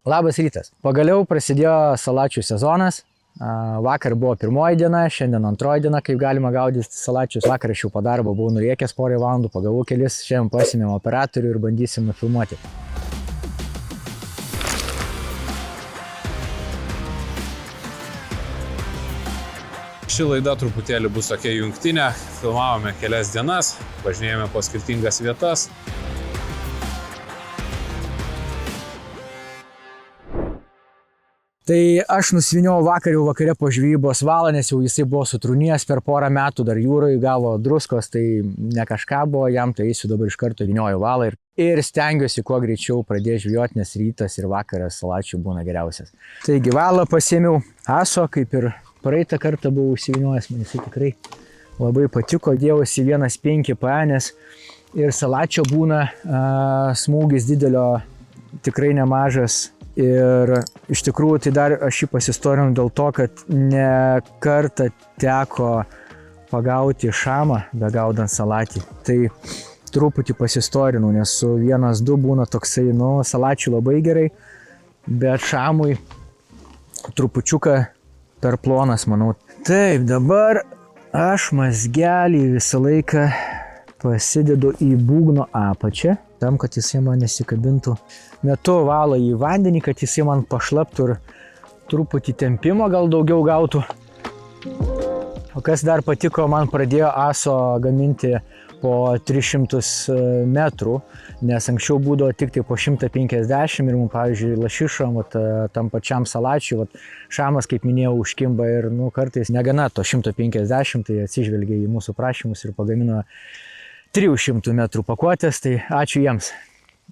Labas rytas. Pagaliau prasidėjo salačių sezonas. Vakar buvo pirmoji diena, šiandien antroji diena, kaip galima gaudyti salačius. Vakar aš jau po darbo buvau nuriekęs porą valandų, pagavau kelis, šiandien pasimėm operatorių ir bandysim nufilmuoti. Ši laida truputėlį bus tokia jungtinė, filmavome kelias dienas, važinėjome po skirtingas vietas. Tai aš nusiviniau vakar jau vakare po žvejybos valą, nes jau jisai buvo sutrūnijęs per porą metų, dar jūroje gavo druskos, tai ne kažką buvo, jam tai eisiu dabar iš karto vynioju valą ir stengiuosi kuo greičiau pradėti žvejoti, nes rytas ir vakaras salačių būna geriausias. Taigi valą pasiėmiau aso, kaip ir praeitą kartą buvau užsiviniojęs, man jisai tikrai labai patiko, dėjusi 1,5 paėnės ir salačio būna smūgis didelio, tikrai nemažas. Ir iš tikrųjų tai dar aš jį pasistorinau dėl to, kad ne kartą teko pagauti šamą begaudant salatį. Tai truputį pasistorinau, nes su 1-2 būna toksai, salačių labai gerai, bet šamui trupučiuką per plonas, manau. Taip, dabar aš mazgelį visą laiką pasidedu į būgno apačią, tam, kad jisai man nesikabintų. Metu valą į vandenį, kad jisai man pašlaptų ir truputį tempimo gal daugiau gautų. O kas dar patiko, man pradėjo aso gaminti po 300 metrų, nes anksčiau būdavo tik tai po 150 ir mums, pavyzdžiui, lašišom, tam pačiam salačiui, šamas, kaip minėjau, užkimba ir kartais negana to 150, tai atsižvelgia į mūsų prašymus ir pagamino 300 metrų pakuotės, tai ačiū jiems.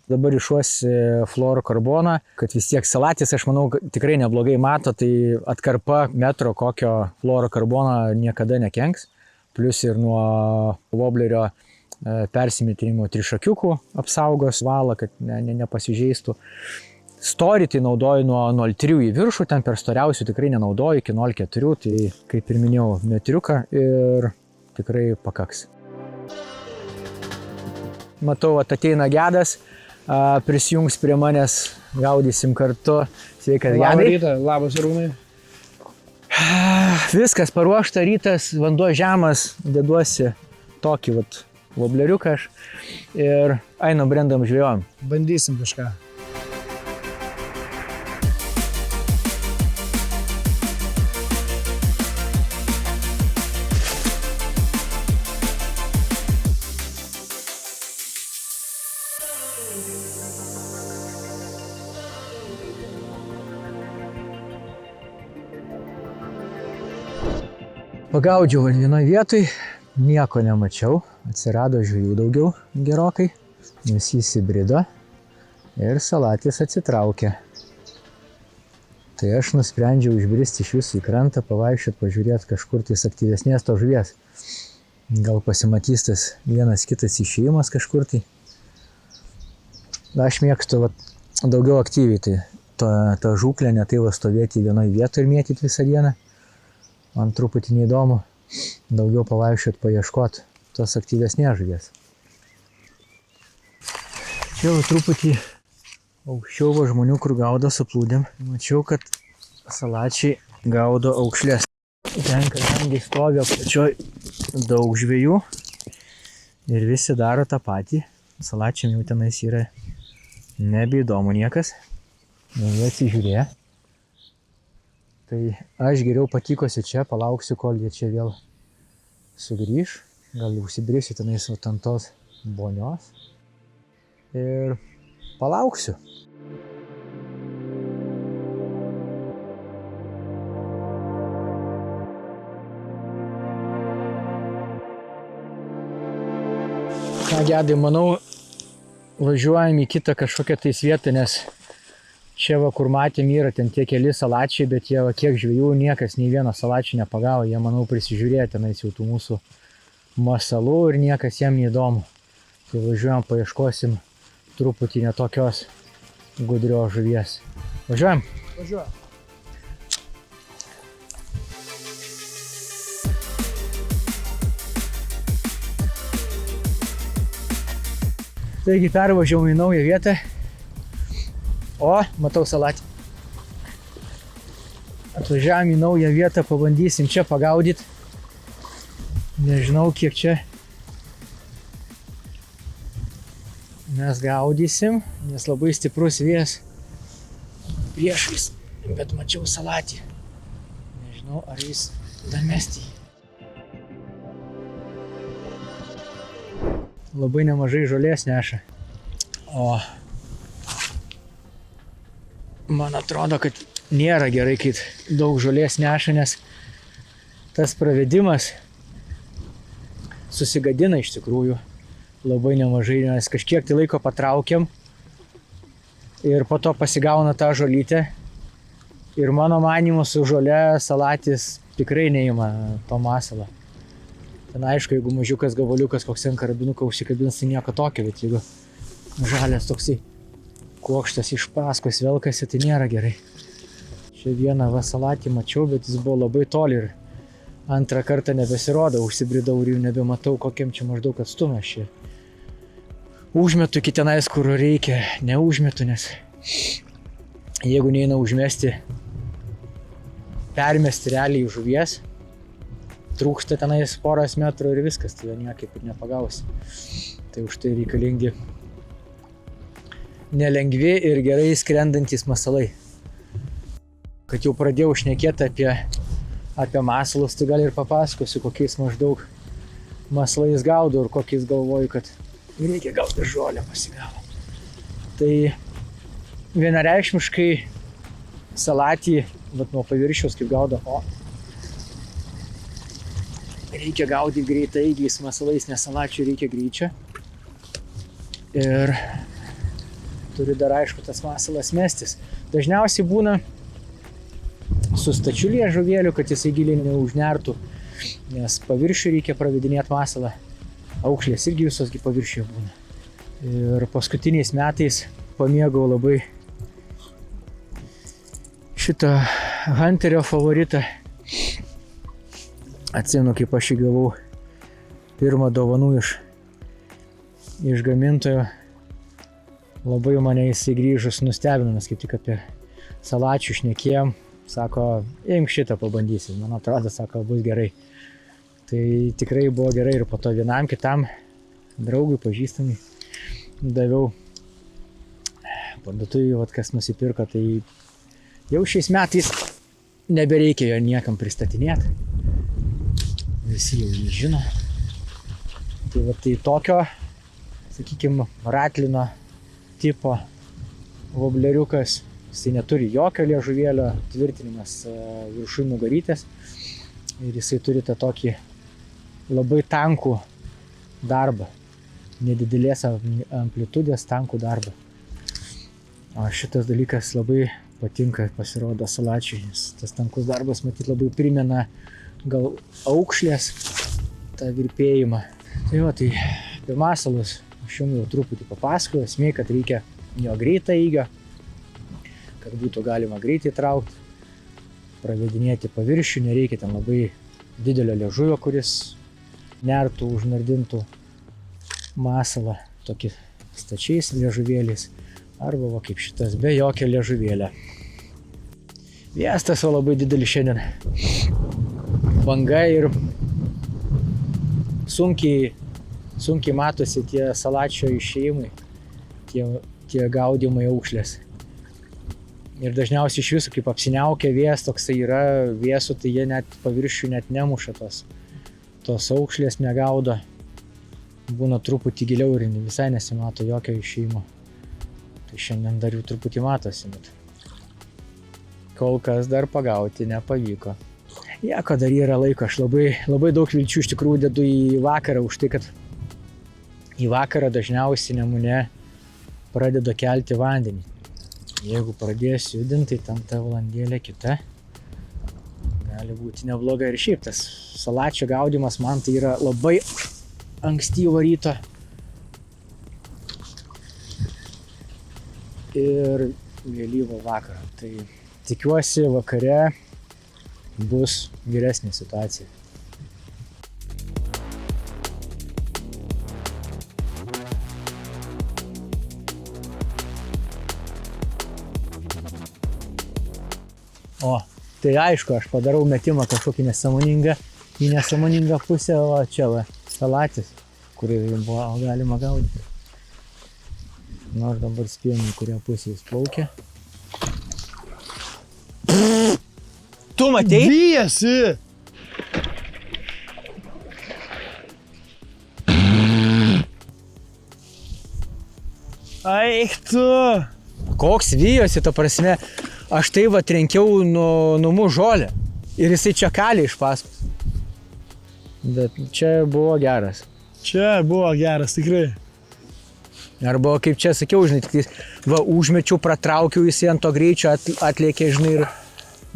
Dabar išuosi fluorokarboną, kad vis tiek salatis, aš manau, tikrai neblogai mato, tai atkarpa metro kokio fluorokarbono niekada nekenks. Plius ir nuo woblerio persimetinimo trišakiukų apsaugos valą, kad nepasižeistų. Storį tai naudoju nuo 0,3 į viršų, ten per storiausių tikrai nenaudoju, iki 0,4, tai kaip ir minėjau, metriuką ir tikrai pakaks. Matau, ateina Gedas, prisijungs prie manęs, gaudysim kartu. Sveikas, Gedai. Labą rytą, labas Arūnai. Viskas paruošta, rytas, vanduo žemas, deduosi tokį vobleriuką aš ir einam brendam žvejojam. Bandysim kažką. Pagaudžiau vienoje vietoj, nieko nemačiau, atsirado žvejų daugiau gerokai, nes jis įbrido ir salatis atsitraukė. Tai aš nusprendžiau išbristi iš jūsų į krantą, pavaikščiot, pažiūrėti kažkur tais aktyvesnės to žuvies. Gal pasimatys tas vienas kitas išėjimas kažkur tai. Aš mėgstu daugiau aktyviai, tai ta žūklė ne tai stovėti vienoje vietoje ir mėtyti visą dieną. Man truputį neįdomu, daugiau pavaikščiot, paieškot tos aktyvesnės žuvies. Čia truputį aukščiau žmonių, kur gaudo su plūdėm. Mačiau, kad salačiai gaudo aukšlės. Ten, kadangi stovi apačioj daug žvejų ir visi daro tą patį. Salačiam jau tenais yra nebeįdomu niekas. Jie atsižiūrėjo. Tai aš geriau patikosi čia, palauksiu, kol jie čia vėl sugrįž. Gal užsibrėsiu tenais ant tos bonios. Ir palauksiu. Ką, Gedai, manau, važiuojam į kitą kažkokią tais vietą, nes čia, kur matėm, yra ten tie keli salačiai, bet jie, kiek žvejų, niekas nei vieno salačio nepagavo. Jie, manau, prisižiūrėjo tenais jau tų mūsų masalų ir niekas jiem neįdomu. Tai važiuojam, paieškosim truputį netokios gudrios žuvies. Važiuojam? Važiuojam. Taigi pervažiavau į naują vietą. O, matau salatį. Atvažiavam į naują vietą, pabandysim čia pagaudyti. Nežinau, kiek čia mes gaudysim, nes labai stiprus vėjas priešais, bet mačiau salatį. Nežinau, ar jis damesti jį. Labai nemažai žolės neša. O man atrodo, kad nėra gerai, kai daug žolės neša, nes tas pravedimas susigadina iš tikrųjų labai nemažai, nes kažkiek tai laiko patraukiam ir po to pasigauna tą žolytę. Ir mano manymu su žole salatis tikrai neima to masalo. Ten aišku, jeigu mažiukas gabaliukas koks ant karabinuką užsikabins, tai nieko tokio, bet jeigu žalias toksai kuokštas iš paskos velkasi, tai nėra gerai. Čia vieną va salatį mačiau, bet jis buvo labai toli ir antrą kartą nebesirodo, užsibridau ir jau nebematau, kokiam čia maždaug atstumą aš čia. Užmetu iki tenais, kur reikia, neužmetu, nes jeigu neina užmesti, permesti realiai žuvies, trūksta tenais poros metrų ir viskas, tai niekaip ir nepagausi. Tai už tai reikalingi nelengvi ir gerai skrendantis masalai. Kad jau pradėjau šnekėti apie masalus, tai gal ir papasakosiu, kokiais maždaug masalais gaudau ir kokiais galvoju, kad reikia gal ir žolę pasigavo. Tai vienareikšmiškai salatį, vat nuo paviršiaus kaip gaudo, reikia gaudyti greitaigiais masalais, nes salačiui reikia greičio. Ir turi dar aišku tas masalas mestis. Dažniausiai būna su stačiu liežuvėliu, kad jisai giliai neužnertų, nes paviršių reikia pravedinėti masalą. Aukšlės irgi visosgi paviršiuje būna. Ir paskutiniais metais pamėgau labai šitą Hunterio favoritą. Atsimenu, kaip aš jį gavau pirmą dovanų iš gamintojo. Labai mane jisai grįžus nustebino, nes kaip tik apie salačių šnekėjom. Sako, imk šitą pabandysim. Man atrodo, sako, bus gerai. Tai tikrai buvo gerai ir po to vienam kitam draugui, pažįstamui daviau parduotuvėje, kas nusipirko. Tai jau šiais metais nebereikia jo niekam pristatinėti. Visi jau jį žino. Tai tokio, sakykime, ratlino tipo vobleriukas. Jisai neturi jokio liežuvėlio, tvirtinimas viršui nugarytės. Ir jisai turi tą tokį labai tankų darbą. Nedidelės amplitudės tankų darbą. O šitas dalykas labai patinka, pasirodo salačiui, nes tas tankus darbas matyt labai primena gal aukšlės tą virpėjimą. Tai tai apie masalus aš jums jau truputį papasakojau. Esmė, kad reikia jo greitą eigą, kad būtų galima greitai traukti, pravedinėti paviršių, nereikia ten labai didelio liežuvio, kuris nertų, užnardintų masalą, tokį stačiais liežuvėliais, arba va, kaip šitas, be jokio liežuvėlio. Vėstas labai didelis šiandien. Banga ir sunkiai matosi tie salačio išėjimai, tie gaudimai aukšlės. Ir dažniausiai iš viso, kaip apsiniaukia vėjas, toksai yra vėsų, tai jie net paviršių net nemuša tos aukšlės, negaudo. Būna truputį giliau ir visai nesimato jokio išėjimo. Tai šiandien dar jau truputį matosi, bet kol kas dar pagauti nepavyko. Ko dar yra laiko, aš labai daug vilčių iš tikrųjų dedu į vakarą, už tai, kad į vakarą dažniausiai Nemune pradeda kelti vandenį. Jeigu pradės judinti, tai tam ta valandėlė kita gali būti nebloga. Ir šiaip tas salačio gaudimas man tai yra labai ankstyvo ryto ir vėlyvo vakaro. Tai tikiuosi vakare bus geresnė situacija. O, tai aišku, aš padarau metimą kažkokį nesąmoningą, į nesąmoningą pusę, o čia va, salatis, kurį buvo galima gaudyti. Nors dabar spėjom, į kurią pusę jis plaukia. Tu matei? Vyjasi! Eik tu! Koks vyjosi, ta prasme, aš tai va trenkiau numu žolę ir jisai čia kalė iš paskos. Bet čia buvo geras. Čia buvo geras, tikrai. Arba kaip čia sakiau, žinai, tik va užmečiau, pratraukiau jisai ant to greičio, atlėkė, žinai, ir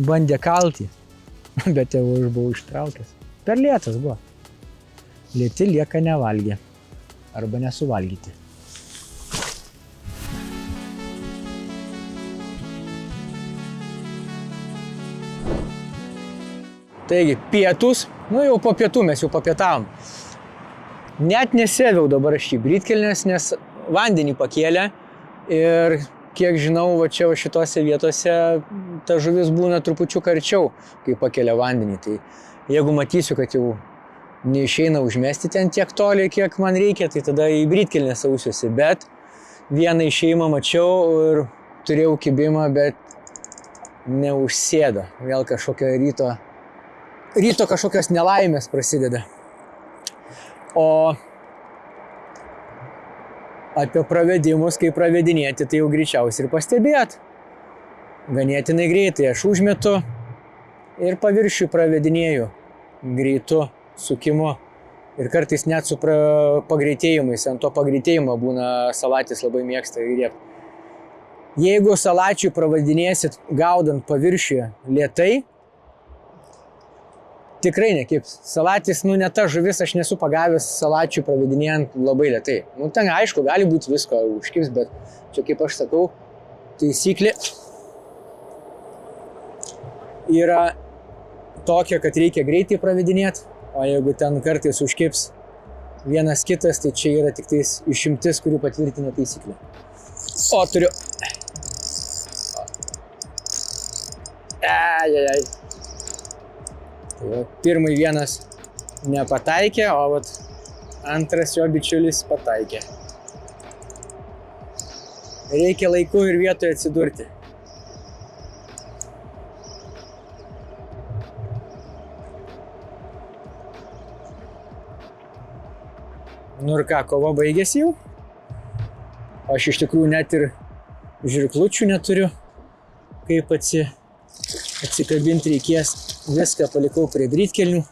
bandė kalti. Bet jau aš buvau ištraukęs. Per lėtas buvo. Lėti lieka nevalgė. Arba nesuvalgyti. Taigi, pietus, jau po pietų mes jau papietavom. Net nesėviau dabar aš į britkelnes, nes vandenį pakėlė ir kiek žinau, va čia šitose vietose ta žuvis būna trupučiuką arčiau, kai pakėlė vandenį. Tai jeigu matysiu, kad jau neišeina užmesti ten tiek toli, kiek man reikia, tai tada į britkelnes ausiuosi. Bet vieną išėjimą mačiau ir turėjau kibimą, bet neužsėdo. Vėl kažkokio ryto kažkokios nelaimės prasideda. O apie pravedimus, kaip pravedinėti, tai jau greičiausiai ir pastebėt. Ganėtinai greitai aš užmetu ir paviršių pravedinėju greitu sukimu. Ir kartais net su pagreitėjimais. Ant to pagreitėjimo būna salatis labai mėgsta įrėpti. Jeigu salačiui pravadinėsit gaudant paviršiuje lėtai, tikrai nekibs. Salatis, ne ta žuvis, aš nesu pagavęs salačių pravedinėjant labai lėtai. Ten aišku, gali būti visko užkibs, bet čia kaip aš sakau, taisyklė yra tokia, kad reikia greitai pravedinėti, o jeigu ten kartais užkibs vienas kitas, tai čia yra tik tais išimtis, kurių patvirtina taisyklė. O, turiu. Ai. Pirmai vienas nepataikė, o antras jo bičiulis pataikė. Reikia laiku ir vietoje atsidurti. Ir ką, kova baigėsi jau? Aš iš tikrųjų net ir žirklučių neturiu, kaip atsikabinti reikės. Viską palikau prie britkelnių,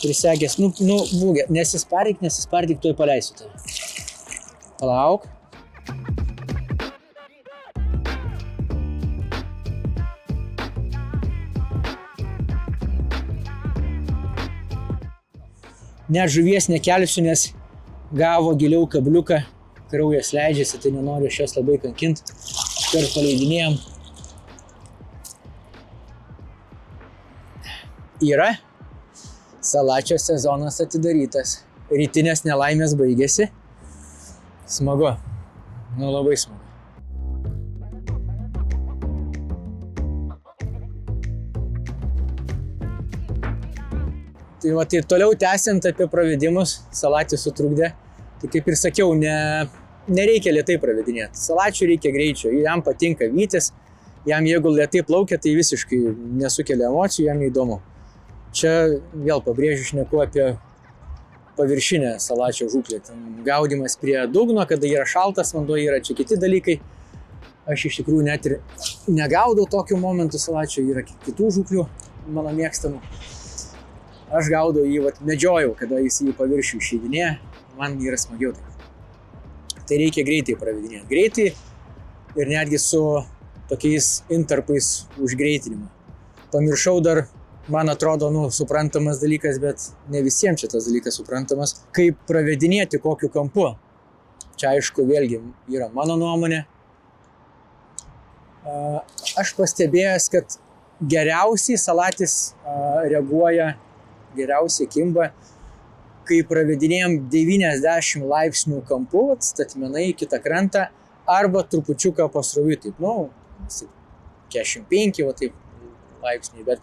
prisegęs, būgė, nesispardyk, tuoj paleisiu tave. Palauk. Net žuvies nekelsiu, nes gavo giliau kabliuką, kraujas leidžiasi, tai nenoriu šios labai kankinti. Iškart paleidinėjom. Yra. Salačio sezonas atidarytas. Rytinės nelaimės baigėsi. Smagu. Labai smagu. Tai toliau tęsiant apie pravedimus, salatis sutrukdė. Tai kaip ir sakiau, nereikia lėtai pravedinėti. Salačiui reikia greičio. Jam patinka vytis. Jam jeigu lėtai plaukia, tai visiškai nesukelia emocijų, jam neįdomu. Čia vėl pabrėžiu, šneku apie paviršinę salačio žūklę. Gaudimas prie dugno, kada yra šaltas vanduo, yra čia kiti dalykai. Aš iš tikrųjų net ir negaudau tokiu momentu salačio, yra kitų žūklių mano mėgstamų. Aš gaudau jį, medžiojau, kada jis į paviršių išeidinėja, man yra smagiau taip. Tai reikia greitai pravedinėti. Greitai ir netgi su tokiais intarpais užgreitinimo. Pamiršau dar, man atrodo, suprantamas dalykas, bet ne visiems šitas dalykas suprantamas. Kaip pravedinėti kokiu kampu. Čia aišku, vėlgi yra mano nuomonė. Aš pastebėjęs, kad geriausiai salatis reaguoja, geriausiai kimba, kai pravedinėjom 90 laipsnių kampu, statmenai į kitą krantą, arba trupučiuką pasroviui, taip, 45, taip, laipsniai, bet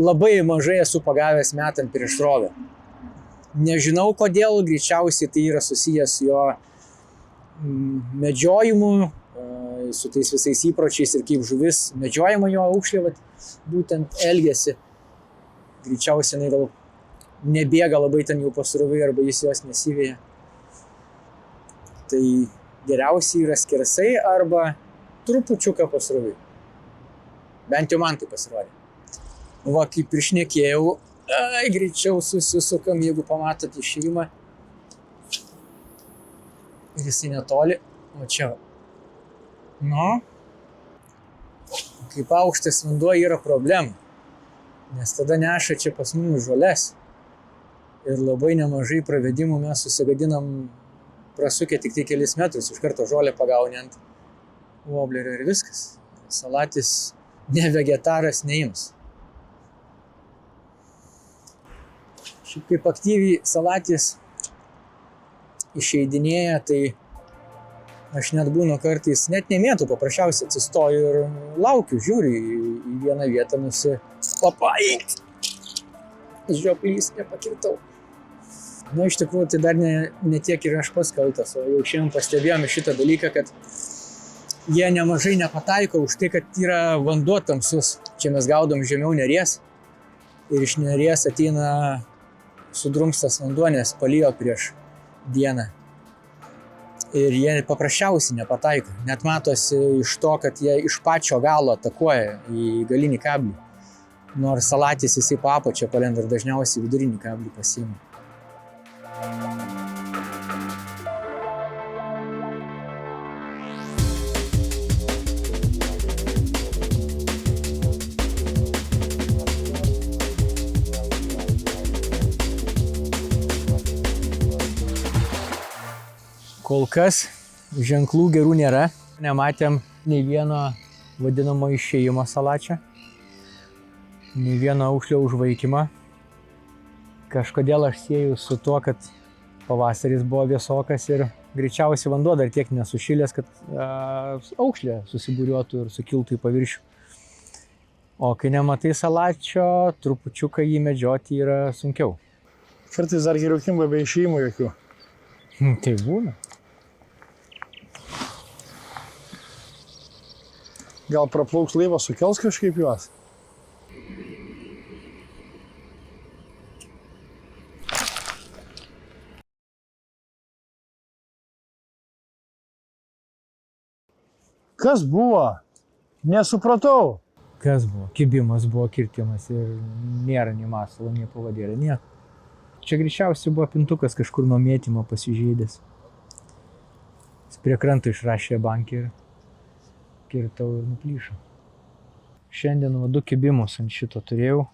labai mažai esu pagavęs metant prieš srovę. Nežinau kodėl, greičiausiai tai yra susijęs su jo medžiojimu, su tais visais įpročiais ir kaip žuvis medžiojama jo aukšlė, būtent elgiasi. Greičiausiai jinai gal nebėga labai ten jau pasroviai arba jis jos nesivėja. Tai geriausiai yra skersai arba trupučiuką pasroviai. Bent jau man tai pasirodė. Va, kaip ir šnekėjau, greičiau susisukam, jeigu pamatot išėjimą. Ir jisai netoli. O čia. Nu. Kaip aukštas vanduo yra problema. Nes tada neša čia pas mumis žolės. Ir labai nemažai pravedimų mes susigadinam prasukę tik tai kelis metrus. Iš karto žolę pagauni ant woblerio ir viskas. Salatis ne vegetaras neims. Šiaip kaip aktyviai salatis išeidinėja, tai aš net būnu kartais, net nemėtų, paprasčiausiai atsistoju ir laukiu, žiūriu į vieną vietą, Papai! Žioplys nepakirtau. Nu, iš tikrųjų, tai dar ne tiek ir aš pats kaltas, o jau šiandien pastebėjome šitą dalyką, kad jie nemažai nepataiko už tai, kad yra vanduo tamsus. Čia mes gaudom žemiau Neries ir iš Neries ateina sudrumstas vanduo, nes palijo prieš dieną. Ir jie paprasčiausiai nepataiko. Net matosi iš to, kad jie iš pačio galo atakuoja į galinį kablį. Nors salatis jisai po apačią palenda ir dažniausiai vidurinį kablį pasiima. Kol kas ženklų gerų nėra. Nematėm nei vieno vadinamo išėjimo salačio, nei vieno aukšlio užvaikymą. Kažkodėl aš sieju su tuo, kad pavasaris buvo vėsokas ir greičiausiai vanduo dar tiek nesušilęs, kad aukšlė susibūriuotų ir sukiltų į paviršių. O kai nematai salačio, trupučiuką jį medžioti yra sunkiau. Kartais dar geriau kimba be išėjimų jokių. Tai būna. Gal praplauks laivas, sukels kažkaip juos? Kas buvo? Nesupratau. Kas buvo? Kibimas buvo, kirtimas ir nėra nei masalo, nei pavadėlė, nieko. Čia greičiausiai buvo pintukas kažkur nuo mėtymo pasižeidęs. Jis prie kranto išrašė bankį ir kirtau ir nuplyšo. Šiandien 2 kibimus ant šito turėjau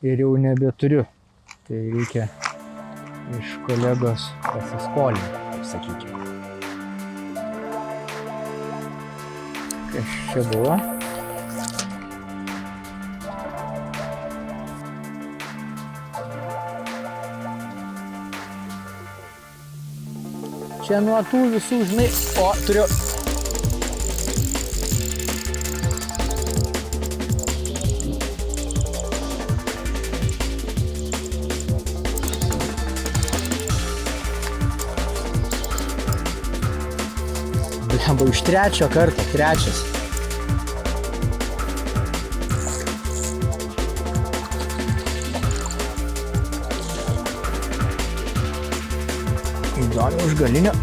ir jau nebeturiu. Tai reikia iš kolegos pasiskolinti, taip sakykime. Kas čia buvo? Čia nuo tų visų, žinai, turiu. Blemba, iš 3 karto, 3. Įdomi užgalinio.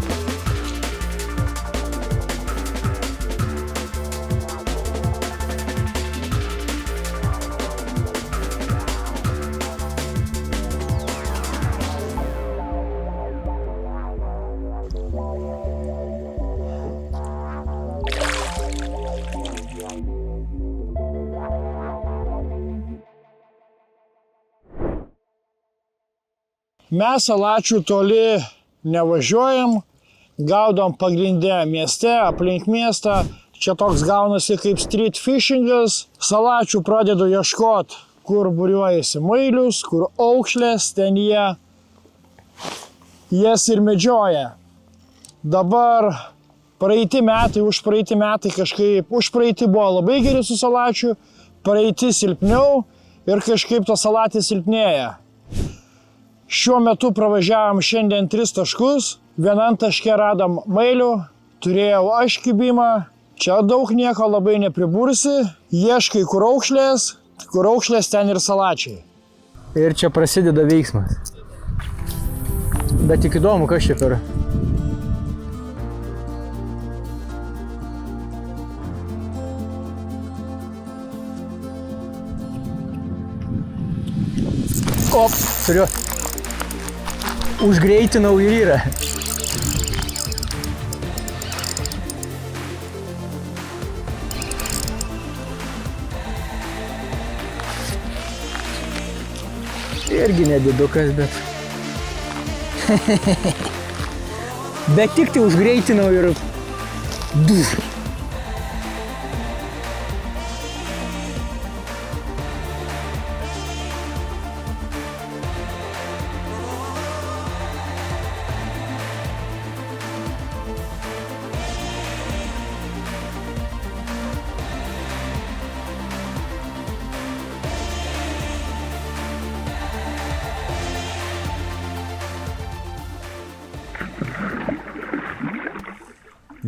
Mes salačių toli nevažiuojam, gaudom pagrindę mieste, aplink miestą. Čia toks gaunasi kaip street fishingas. Salačių pradedu ieškoti, kur būriuojasi mailius, kur aukšlės, ten jie jas ir medžioja. Dabar užpraeiti metai kažkaip, užpraeiti buvo labai geri su salačiu, praeiti silpniau ir kažkaip tas salatis silpnėja. Šiuo metu pravažiavom šiandien 3 taškus, vienam taške radom mailių, turėjau aš kibimą, čia daug nieko labai nepribursi, ieškai kur aukšlės ten ir salačiai. Ir čia prasideda veiksmas. Bet tik įdomu, kas čia per... Op, turiu. Užgreitinau ir yra. Irgi nedidukas, bet... Bet tik tai užgreitinau ir...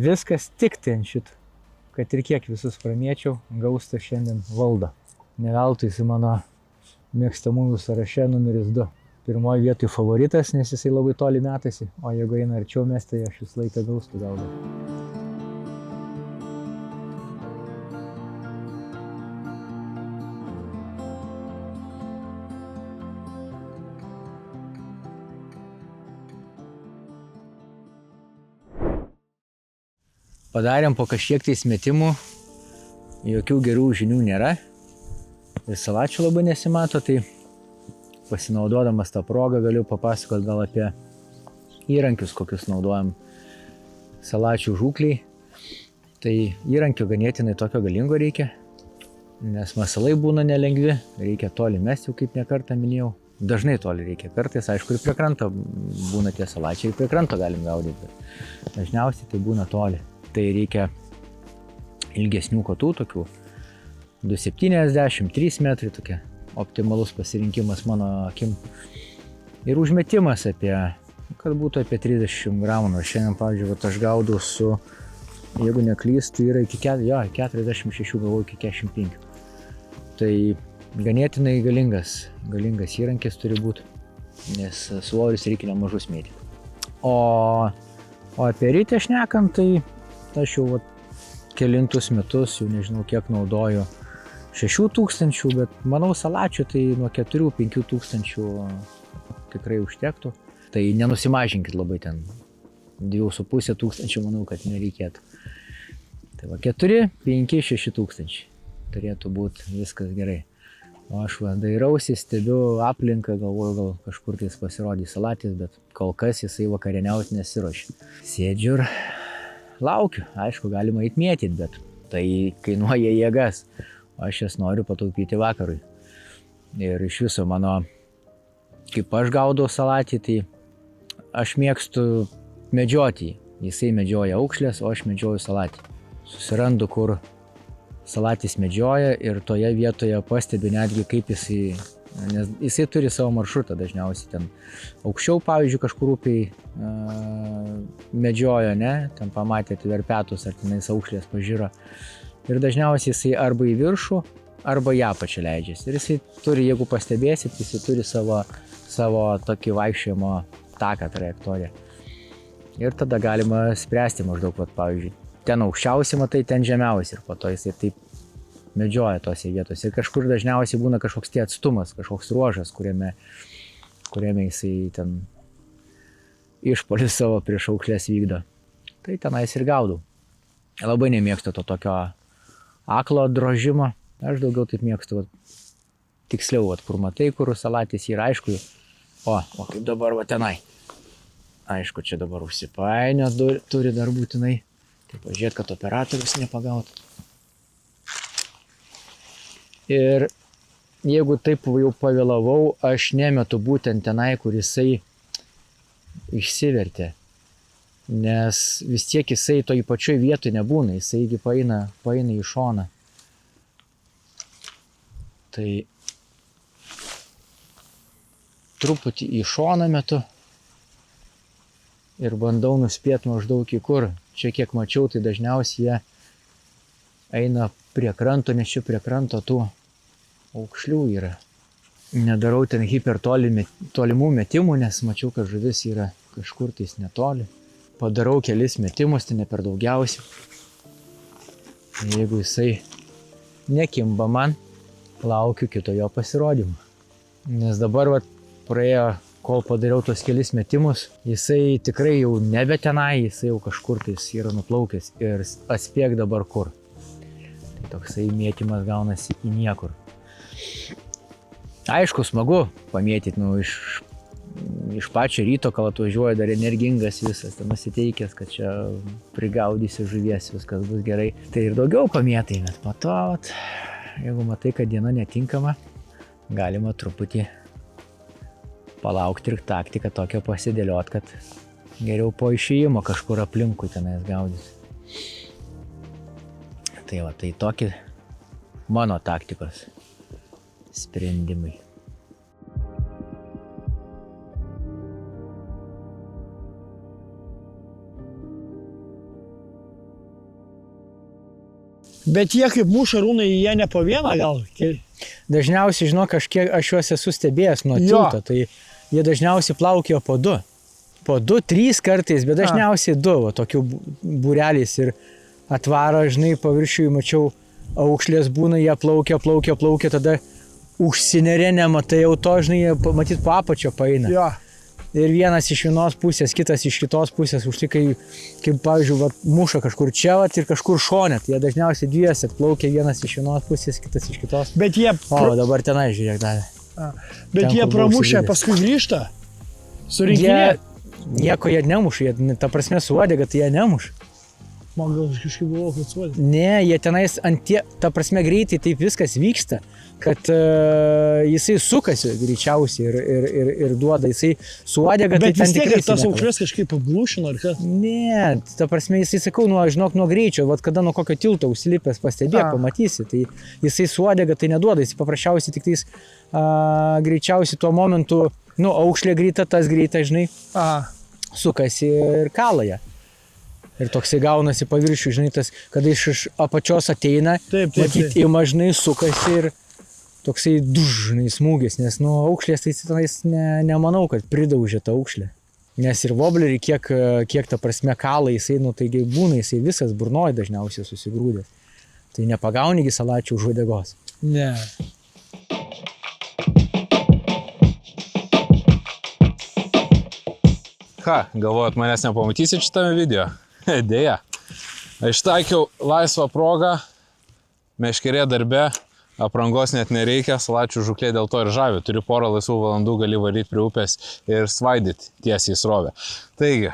Viskas tik tai ant šito, kad ir kiek visus pramėčiau, Gaustas šiandien valdo. Ne veltui jis mano mėgstamųjų sąraše numeris 2. Pirmoje vietoje favoritas, nes jisai labai toli metasi, o jeigu eina arčiau mes, tai aš visą laiką Gaustų gaudau. Padarėm po kažkiek tais metimų, jokių gerų žinių nėra ir salačių labai nesimato, tai pasinaudodamas tą progą galiu papasakoti gal apie įrankius, kokius naudojam salačių žūkliai. Tai įrankio ganėtinai tokio galingo reikia, nes masalai būna nelengvi, reikia toli mesti, jau kaip ne kartą minėjau. Dažnai toli reikia, kartais aišku ir prie kranto būna tie salačiai, ir prie kranto galim gaudyti, bet dažniausiai tai būna toli. Tai reikia ilgesnių kotų, tokių 2,70, 3 metrai, tokia optimalus pasirinkimas mano akim. Ir užmetimas kad būtų apie 30 gramų, nors šiandien, pavyzdžiui, aš gaudau su, jeigu neklystu, yra iki 46, galvoju iki 45. Tai ganėtinai galingas įrankis turi būti, nes svorius reikia nemažus mėtyti. O apie ritę šnekant, tai aš jau kelintus metus, jau nežinau kiek naudoju 6000, bet manau salačių tai nuo 4-5 tūkstančių tikrai užtektų. Tai nenusimažinkit labai ten, 2,5 tūkstančių manau, kad nereikėtų. Tai va 4, 5, 6 tūkstančiai turėtų būti viskas gerai. O aš dairausi, stebiu aplinką, galvoju, gal kažkur tais pasirodys salatis, bet kol kas jisai vakarieniauti nesiruošia. Sėdžiu ir laukiu, aišku, galima eit mėtyti, bet tai kainuoja jėgas, o aš jas noriu pataupyti vakarui. Ir iš viso mano, kaip aš gaudau salatį, tai aš mėgstu medžioti. Jisai medžioja aukšlės, o aš medžioju salatį. Susirandu, kur salatis medžioja ir toje vietoje pastebiu netgi kaip jisai, nes jisai turi savo maršrutą dažniausiai ten aukščiau, pavyzdžiui, kažkur upiai medžiojo, ne, ten pamatėte verpetus ar tenais aukšlės pažiūro. Ir dažniausiai jisai arba į viršų, arba į apačią leidžiasi. Ir jisai turi, jeigu pastebėsit, jisai turi savo tokį vaikščiojimo taką, trajektoriją. Ir tada galima spręsti maždaug, pavyzdžiui, ten aukščiausiai matai, ten žemiausiai ir po to jisai taip medžioja tose vietose. Ir kažkur dažniausiai būna kažkoks tie atstumas, kažkoks ruožas, kuriame jisai ten išpuolį savo prieš aukšlės vykdo. Tai tenais ir gaudau. Labai nemėgstu to tokio aklo drožimo. Aš daugiau taip mėgstu, tiksliau, kur matai, kur salatis yra, aišku. O kaip dabar tenai. Aišku, čia dabar užsipainio, turi dar būtinai. Tai pažiūrėt, kad operatorius nepagautų. Ir jeigu taip jau pavėlavau, aš nemetu būtent tenai, kur jisai išsivertė. Nes vis tiek jisai toj pačioj vietoj nebūna, jisai paeina į šoną. Tai truputį į šoną metu ir bandau nuspėti maždaug į kur. Čia kiek mačiau, tai dažniausiai jie eina prie kranto, nes čia prie kranto tų aukšlių yra. Nedarau ten tolimų metimų, nes mačiau, kad žuvis yra kažkur tais netoli. Padarau kelis metimus, tai ne per daugiausiai. Jeigu jisai nekimba man, laukiu kito jo pasirodymą. Nes dabar praėjo, kol padariau tos kelis metimus, jisai tikrai jau nebe tenai, jisai jau kažkur tais yra nuplaukęs ir atspėk dabar kur. Tai toksai mėtymas gaunasi į niekur. Aišku, smagu pamėtyti, iš pačio ryto, kol atvažiuoja dar energingas visas, ten nusiteikęs, kad čia prigaudysi žuvies, viskas bus gerai. Tai ir daugiau pamėtai, bet po to, jeigu matai, kad diena netinkama, galima truputį palaukti ir taktiką tokią pasidėliot, kad geriau po išėjimo kažkur aplinkui tenais gaudys. Tai tokie mano taktikos sprendimai. Bet jie kaip muša rūnai, jie ne po vieną gal? Dažniausiai, žinok, aš juos esu stebėjęs nuo tilto, tai jie dažniausiai plaukėjo po 2. Po 2-3 kartais, bet dažniausiai 2, tokių būreliais ir atvaro, žinai, paviršiui mačiau aukšlės būna, jie plaukia, tada užsinerė, nematai jau to, žinai, matyt po apačio paeina. Jo. Ir vienas iš vienos pusės, kitas iš kitos pusės, už tai, kaip pavyzdžiui, muša kažkur čia ir kažkur šone, tai jie dažniausiai dviese plaukia, vienas iš vienos pusės, kitas iš kitos. Bet jie... dabar tenai, žiūrėk, davė. Bet jie pramušę, paskui grįžta? Surinkinė? Nieko jie nemuša, ta prasme su uodega, tai jie nemuša. Man gal kažkaip buvo, kad su uodega. Ne, jie tenais ta prasme greitai taip viskas vyksta, kad jisai sukasi greičiausiai ir duoda, jisai su uodega. Bet vis tiek tas aukšlės kažkaip paglušino ar kas? Ne, ta prasme jisai, sakau, nuo greičio, kada nuo kokio tilto užsilipęs pastebėk, pamatysi, tai jisai su uodega tai neduoda, jisai paprasčiausiai tik tais greičiausiai tuo momentu, aukšlė greita, tas greita, žinai, sukasi ir kala ją. Ir toksai gaunasi paviršių, žinai, tas, kada iš apačios ateina, matyt, ima, žinai, sukasi ir toksai žinai, smūgis, nes aukšlės tai tenais nemanau, kad pridaužė tą aukšlę. Nes ir woblerį, kiek ta prasme kala, jisai, taigi būna, jisai visas burnoja dažniausiai susigrūdęs. Tai nepagaunigi salačių už uodegos. Ne. Galvojat, manęs nepamatysit šitame video? Deja. Aš taikiau laisvą progą, meškerė darbe, aprangos net nereikia, salačių žuklė dėl to ir žavi. Turi porą laisvų valandų, gali varyti prie upės ir svaidyti tiesiai į srovę. Taigi,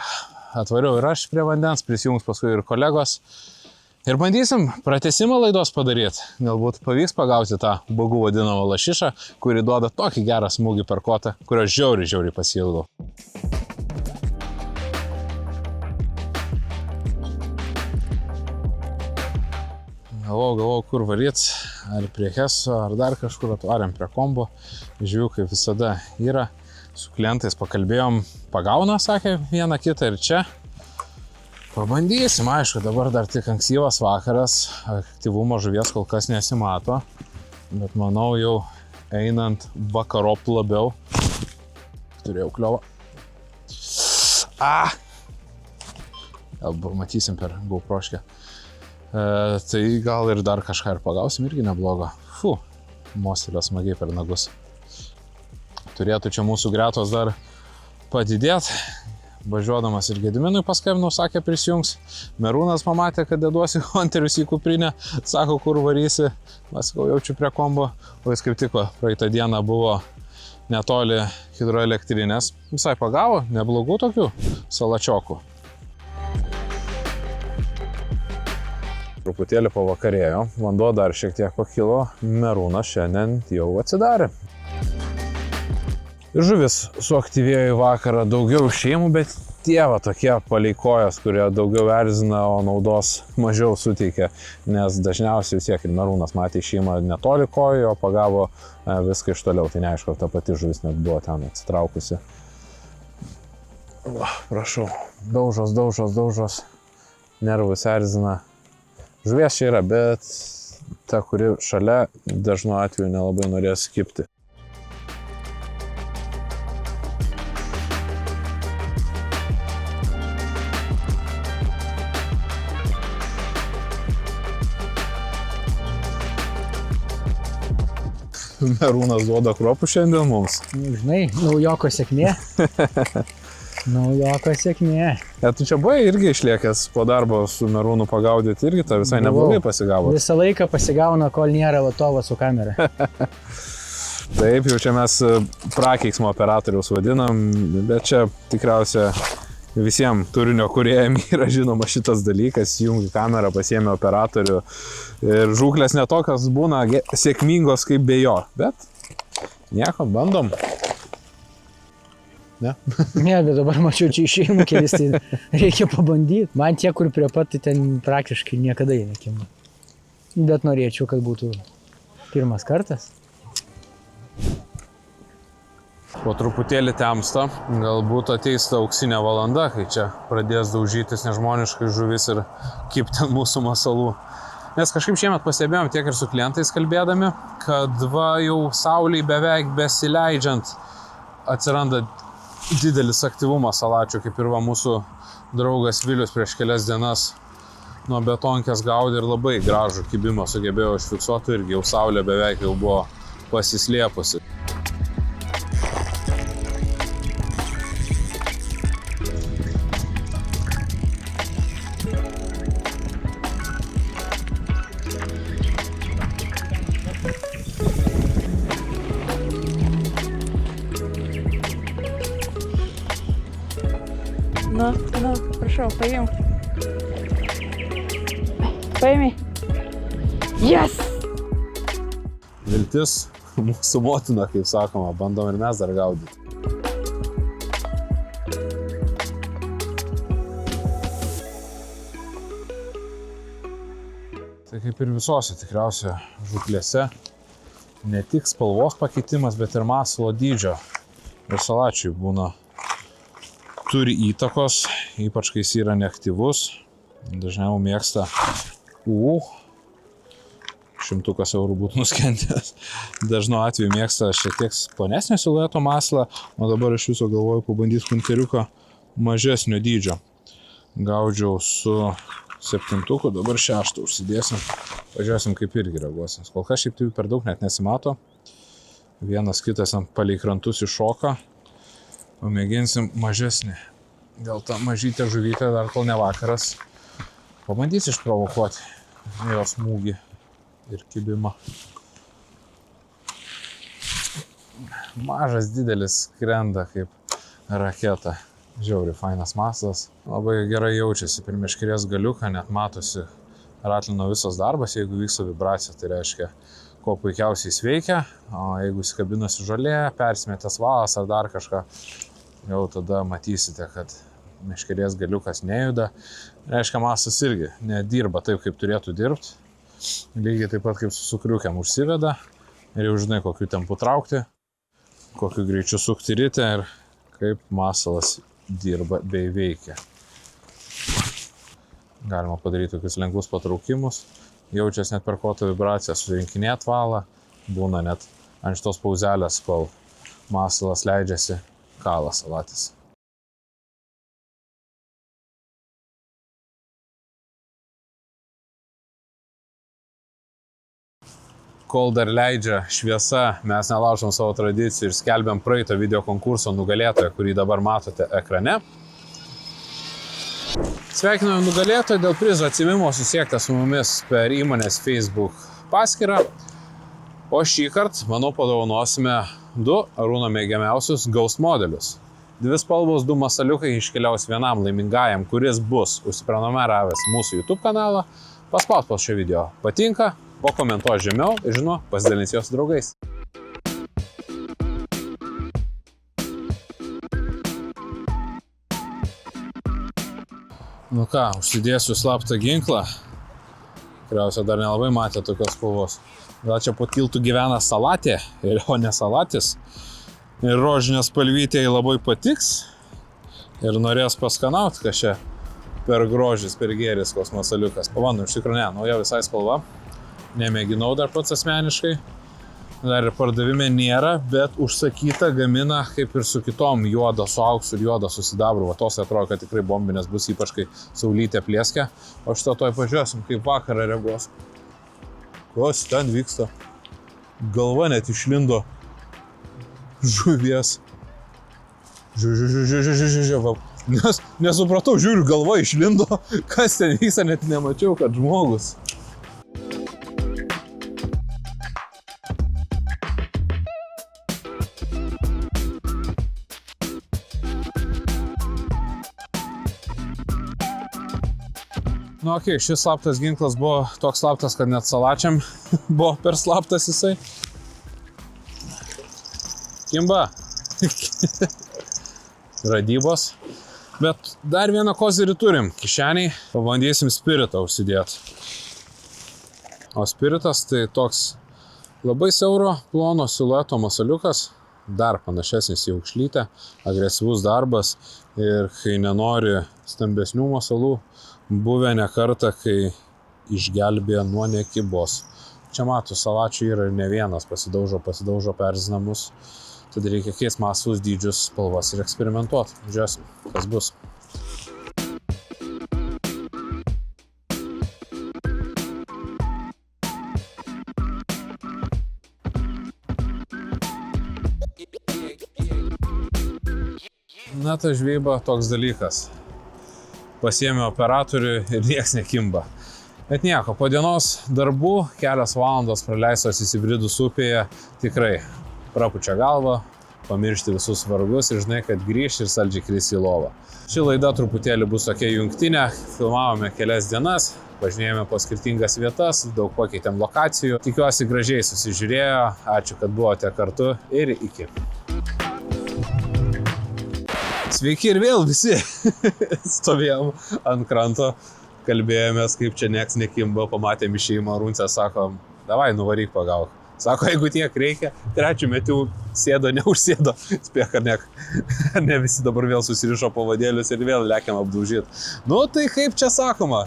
atvariau ir aš prie vandens, prisijungs paskui ir kolegos. Ir bandysim pratęsimą laidos padaryti. Galbūt pavyks pagauti tą bugų vadinamą lašišą, kuri duoda tokį gerą smūgį per kotą, kurio žiauriai pasiilgau. Galvojau, kur varyt, ar prie Heso, ar dar kažkur, atvarėm prie kombo. Žiūrėjau, kaip visada yra. Su klientais pakalbėjom, pagauna, sakė, vieną kitą ir čia. Pabandysim, aišku, dabar dar tik ankstyvas vakaras, aktyvumo žuvies kol kas nesimato. Bet manau, jau einant vakarop labiau. Turėjau kliovą. Gal matysim per GoProškę. Tai gal ir dar kažką ir pagausim, irgi neblogo. Mostelio smagiai per nagus. Turėtų čia mūsų gretos dar padidėti. Važiuodamas ir Gediminui paskambinau, sakė prisijungs. Merūnas pamatė, kad deduosi hunterius į kuprinę, sako, kur varysi. Sakau, jaučiu prie kombo. O jis kaip tik praeitą dieną buvo netoli hidroelektrinės. Visai pagavo, neblogų tokių salačiokų. Truputėlį pavakarėjo, vanduo dar šiek tiek pakilo, Merūnas šiandien jau atsidarė. Ir žuvis suaktyvėjo į vakarą, daugiau išėjimų, bet tie va tokie palei kojas, kurie daugiau erzina, o naudos mažiau suteikia, nes dažniausiai vis tiek ir Merūnas matė šeimą netoli kojų, o pagavo viską iš toliau, tai neaišku, ta pati žuvis net buvo ten atsitraukusi. Va, prašau, daužos, nervus erzina. Žuvies čia yra, bet ta, kuri šalia, dažnu atveju nelabai norės kibti. Merūnas duoda kruopų šiandien mums. Žinai, naujoko sėkmė. Naujoko sėkmė. Tu čia buvai irgi išliekęs po darbo su Merūnu pagaudyti, irgi ta visai neblogai pasigavo. Visą laiką pasigauna, kol nėra vatovo su kamera. Taip, jau čia mes prakeiksmo operatoriaus vadinam, bet čia tikriausia visiems turinio kūrėjam yra žinoma šitas dalykas, jungi kamerą, pasiėmė operatorių ir žūklės netokios būna sėkmingos kaip be jo, bet nieko, bandom. Ne? Ne, bet dabar mačiau čia išėjimų kelis, tai reikia pabandyti. Man tie, kur prie pat, tai ten praktiškai niekada nekimba. Bet norėčiau, kad būtų pirmas kartas. Po truputėlį temsta, galbūt ateis ta auksinė valanda, kai čia pradės daužytis nežmoniškai žuvis ir kibti ant mūsų masalų. Nes kažkaip šiemet pastebėjom tiek ir su klientais kalbėdami, kad va jau saulei beveik besileidžiant atsiranda didelis aktyvumas salačių, kaip ir va mūsų draugas Vilius prieš kelias dienas nuo betonkės gaudė ir labai gražų kibimą sugebėjo užfiksuoti, irgi jau saulė beveik jau buvo pasislėpusi. Nu, prašau, paimk. Paimi. Yes! Viltis mūsų motina, kaip sakoma, bandom ir mes dar gaudyti. Tai kaip ir visose tikriausiai žūklėse, ne tik spalvos pakeitimas, bet ir masalo dydžio ir salačiui būna turi įtakos, ypač kai jis yra neaktyvus. Dažniau mėgsta šimtukas eurų būtų nuskentęs. Dažnu atveju mėgsta šiek tiek plonesnio silueto masalą, o dabar iš viso galvoju pabandyti kunteriuką mažesnio dydžio. Gaudžiau su 7, dabar 6 užsidėsim. Pažiūrėsim, kaip irgi reaguosim. Kol kas šiaip tai per daug net nesimato. Vienas kitas ant palei krantus iššoka. Pamėginsim mažesnį. Gal tą mažytę žuvytę dar kol ne vakaras. Pabandysiu išprovokuoti jos smūgį ir kibimą. Mažas didelis skrenda kaip raketa. Žiauriai fainas masalas. Labai gerai jaučiasi per meškerės galiuką, net matosi ratlino visas darbas. Jeigu vyksta vibracija, tai reiškia, kuo puikiausiai jis veikia. O jeigu įsikabinasi žolė, persimetęs valas ar dar kažką, jau tada matysite, kad meškerės galiukas nejuda. Reiškia, masas irgi nedirba taip, kaip turėtų dirbti. Lygiai taip pat kaip su sukriukiam užsiveda ir jau žinai, kokiu tempu traukti, kokiu greičiu sukti ritę ir kaip masalas dirba bei veikia. Galima padaryti tokius lengvus patraukimus. Jaučiasi net per koto vibraciją surinkinėt valą. Būna net ant šitos pauzelės, kol masalas leidžiasi, kala salatis. Kol dar leidžia šviesa, mes nelaužom savo tradicijų ir skelbiam praeito video konkurso nugalėtoją, kurį dabar matote ekrane. Sveikiname nugalėtoją, dėl prizo atsiėmimo susiekite su mumis per įmonės Facebook paskyrą. O šį kartą, manau, padovanosime 2 Arūno mėgiamiausius Ghost modelius. 2 spalvos, 2 masaliukai iškeliaus vienam laimingajam, kuris bus užsiprenumeravęs mūsų YouTube kanalą. Paspaus po šio video patinka, pakomentuos žemiau ir žinoma, pasidalins jos draugais. Nu ką, užsidėsiu slaptą ginklą. Tikriausiai dar nelabai matė tokios spalvos. Gal čia po tiltų gyvena salatė, o ne salatis. Ir rožinė spalvytė labai patiks. Ir norės paskanauti, kad čia per grožis, per gėris, koks masaliukas. Pabandom, iš tikrųjų ne, nauja visai spalva. Nemėginau dar pats asmeniškai. Dar ir pardavime nėra, bet užsakyta gamina kaip ir su kitom juoda su auksu ir juoda su sidabru. Va tos atrodo, kad tikrai bombinės bus, ypač kai saulytė plėskia. O šitą toj pažiūrėsim, kaip vakarą reaguos. Kas ten vyksta? Galva net išlindo žuvies. Žiū. Nesupratau, žiūriu, galva išlindo. Kas ten vyksta, net nemačiau, kad žmogus. Nu, okei, šis slaptas ginklas buvo toks slaptas, kad net salačiam buvo per slaptas jisai. Kimba. Radybos. Bet dar vieną kozirį turim. Kišeniai. Pabandysim spiritą užsidėti. O spiritas tai toks labai siauro, plono silueto masaliukas. Dar panašesnis į aukšlytę. Agresyvus darbas. Ir kai nenori stambesnių masalų, buvę ne kartą, kai išgelbėjo nuo nekibos. Čia matų, salačių yra ir ne vienas, pasidaužo perzinamus. Tad reikia keisti masalus, dydžius, spalvas ir eksperimentuoti. Žiūrėsim, kas bus. Na, ta žvejyba toks dalykas. Pasiėmė operatorių ir nieks nekimba. Bet nieko, po dienos darbų kelios valandos praleistos įsibridus upėje tikrai prapučia galvą, pamiršti visus vargus ir žinai, kad grįš ir saldžiai kris į lovą. Ši laida truputėlį bus tokia jungtinė, filmavome kelias dienas, važinėjome po skirtingas vietas, daug pakeitėm lokacijų. Tikiuosi gražiai susižiūrėjo, ačiū, kad buvote kartu ir iki. Sveiki ir vėl visi. Stovėjom ant kranto, kalbėjomės, kaip čia nieks nekimba, pamatėm išėjimą, Runcę sakom, davai, nuvaryk pagauk. Sako, jeigu tiek reikia, trečių metų sėdo, neužsėdo. Spėk, ar ne visi dabar vėl susirišo po vadėlius ir vėl lekiam apdaužyti. Nu tai kaip čia sakoma,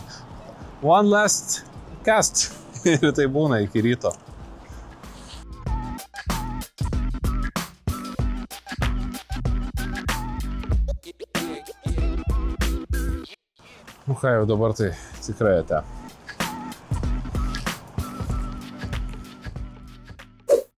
one last cast. Ir tai būna iki ryto. Nu ką jau dabar tai tikrai ate.